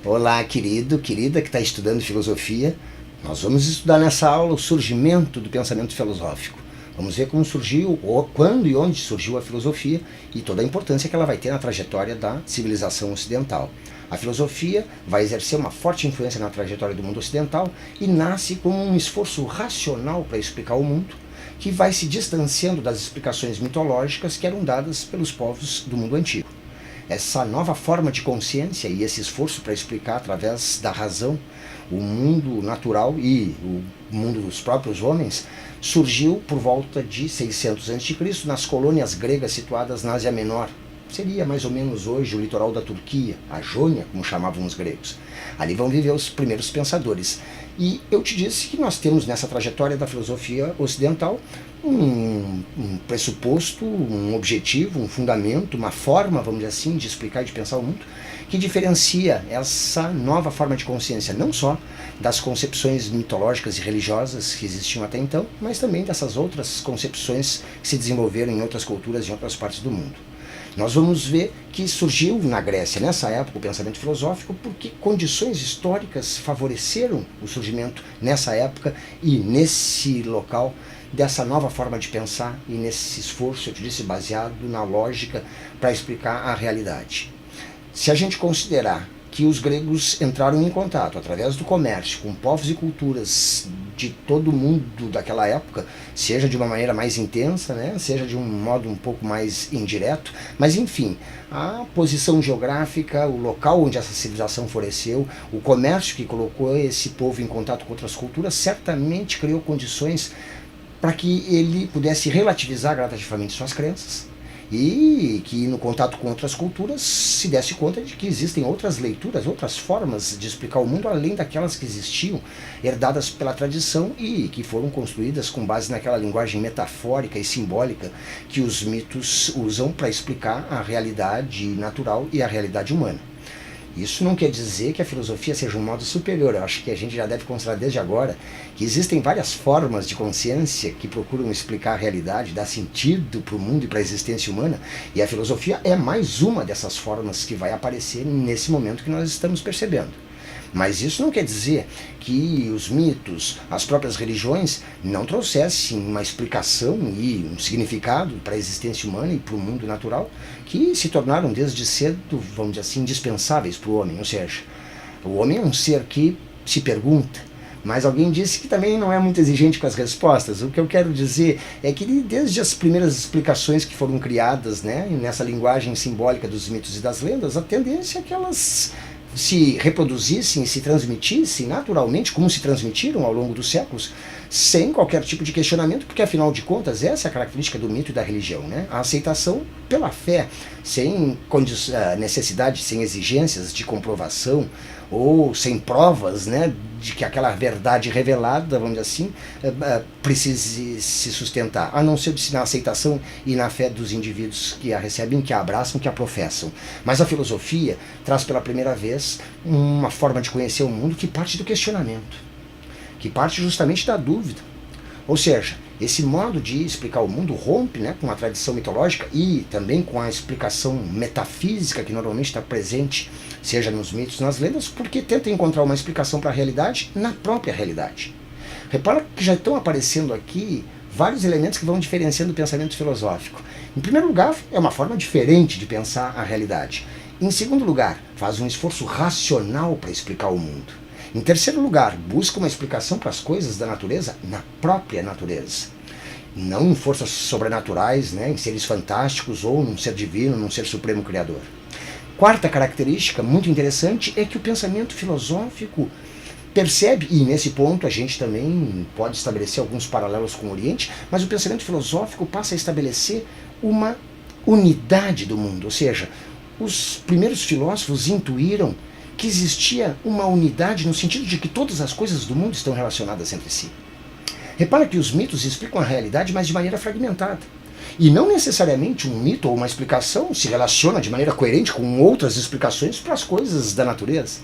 Olá, querido, querida que está estudando filosofia. Nós vamos estudar nessa aula o surgimento do pensamento filosófico. Vamos ver como surgiu, quando e onde surgiu a filosofia e toda a importância que ela vai ter na trajetória da civilização ocidental. A filosofia vai exercer uma forte influência na trajetória do mundo ocidental e nasce como um esforço racional para explicar o mundo, que vai se distanciando das explicações mitológicas que eram dadas pelos povos do mundo antigo. Essa nova forma de consciência e esse esforço para explicar através da razão o mundo natural e o mundo dos próprios homens surgiu por volta de 600 a.C. nas colônias gregas situadas na Ásia Menor. Seria mais ou menos hoje o litoral da Turquia, a Jônia, como chamavam os gregos. Ali vão viver os primeiros pensadores. E eu te disse que nós temos nessa trajetória da filosofia ocidental um pressuposto, um objetivo, um fundamento, uma forma, vamos dizer assim, de explicar e de pensar o mundo, que diferencia essa nova forma de consciência, não só das concepções mitológicas e religiosas que existiam até então, mas também dessas outras concepções que se desenvolveram em outras culturas e em outras partes do mundo. Nós vamos ver que surgiu na Grécia, nessa época, o pensamento filosófico, porque condições históricas favoreceram o surgimento, nessa época e nesse local, dessa nova forma de pensar e nesse esforço, eu te disse, baseado na lógica para explicar a realidade. Se a gente considerar que os gregos entraram em contato, através do comércio, com povos e culturas de todo o mundo daquela época, seja de uma maneira mais intensa, né, seja de um modo um pouco mais indireto, mas enfim, a posição geográfica, o local onde essa civilização floresceu, o comércio que colocou esse povo em contato com outras culturas, certamente criou condições para que ele pudesse relativizar gradativamente suas crenças, e que no contato com outras culturas se desse conta de que existem outras leituras, outras formas de explicar o mundo além daquelas que existiam, herdadas pela tradição e que foram construídas com base naquela linguagem metafórica e simbólica que os mitos usam para explicar a realidade natural e a realidade humana. Isso não quer dizer que a filosofia seja um modo superior. Eu acho que a gente já deve considerar desde agora que existem várias formas de consciência que procuram explicar a realidade, dar sentido para o mundo e para a existência humana, e a filosofia é mais uma dessas formas que vai aparecer nesse momento que nós estamos percebendo. Mas isso não quer dizer que os mitos, as próprias religiões, não trouxessem uma explicação e um significado para a existência humana e para o mundo natural, que se tornaram desde cedo, vamos dizer assim, indispensáveis para o homem. Ou seja, o homem é um ser que se pergunta, mas alguém disse que também não é muito exigente com as respostas. O que eu quero dizer é que desde as primeiras explicações que foram criadas, né, nessa linguagem simbólica dos mitos e das lendas, a tendência é que elas se reproduzissem e se transmitissem naturalmente, como se transmitiram ao longo dos séculos, sem qualquer tipo de questionamento, porque afinal de contas essa é a característica do mito e da religião, né? A aceitação pela fé, sem necessidade, sem exigências de comprovação, ou sem provas, né, de que aquela verdade revelada, vamos dizer assim, precise se sustentar, a não ser na aceitação e na fé dos indivíduos que a recebem, que a abraçam, que a professam. Mas a filosofia traz pela primeira vez uma forma de conhecer o mundo que parte do questionamento, que parte justamente da dúvida. Ou seja, esse modo de explicar o mundo rompe, né, com a tradição mitológica e também com a explicação metafísica que normalmente está presente, seja nos mitos, nas lendas, porque tenta encontrar uma explicação para a realidade na própria realidade. Repara que já estão aparecendo aqui vários elementos que vão diferenciando o pensamento filosófico. Em primeiro lugar, é uma forma diferente de pensar a realidade. Em segundo lugar, faz um esforço racional para explicar o mundo. Em terceiro lugar, busca uma explicação para as coisas da natureza na própria natureza. Não em forças sobrenaturais, né, em seres fantásticos ou num ser divino, num ser supremo criador. Quarta característica muito interessante é que o pensamento filosófico percebe, e nesse ponto a gente também pode estabelecer alguns paralelos com o Oriente, mas o pensamento filosófico passa a estabelecer uma unidade do mundo, ou seja, os primeiros filósofos intuíram que existia uma unidade no sentido de que todas as coisas do mundo estão relacionadas entre si. Repara que os mitos explicam a realidade, mas de maneira fragmentada. E não necessariamente um mito ou uma explicação se relaciona de maneira coerente com outras explicações para as coisas da natureza.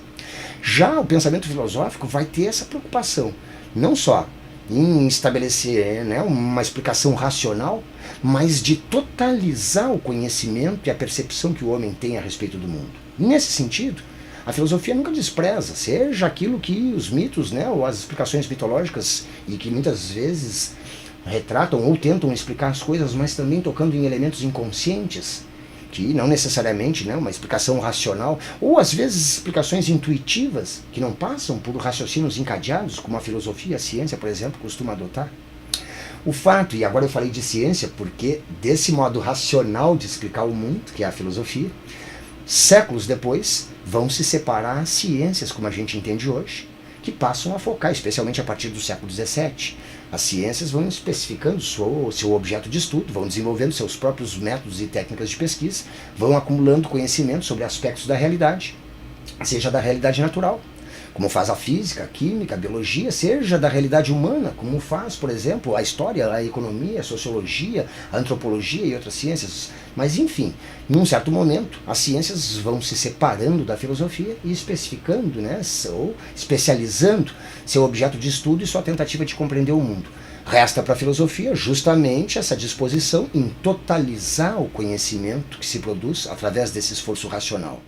Já o pensamento filosófico vai ter essa preocupação, não só em estabelecer, né, uma explicação racional, mas de totalizar o conhecimento e a percepção que o homem tem a respeito do mundo. Nesse sentido, A filosofia nunca despreza, seja aquilo que os mitos, né, ou as explicações mitológicas, e que muitas vezes retratam ou tentam explicar as coisas, mas também tocando em elementos inconscientes, que não necessariamente, né, uma explicação racional, ou às vezes explicações intuitivas, que não passam por raciocínios encadeados, como a filosofia, a ciência, por exemplo, costuma adotar. O fato, e agora eu falei de ciência, porque desse modo racional de explicar o mundo, que é a filosofia, séculos depois vão se separar as ciências como a gente entende hoje, que passam a focar, especialmente a partir do século XVII. As ciências vão especificando seu objeto de estudo, vão desenvolvendo seus próprios métodos e técnicas de pesquisa, vão acumulando conhecimento sobre aspectos da realidade, seja da realidade natural, como faz a física, a química, a biologia, seja da realidade humana, como faz, por exemplo, a história, a economia, a sociologia, a antropologia e outras ciências. Mas, enfim, em um certo momento, as ciências vão se separando da filosofia e especificando, né, ou especializando seu objeto de estudo e sua tentativa de compreender o mundo. Resta para a filosofia justamente essa disposição em totalizar o conhecimento que se produz através desse esforço racional.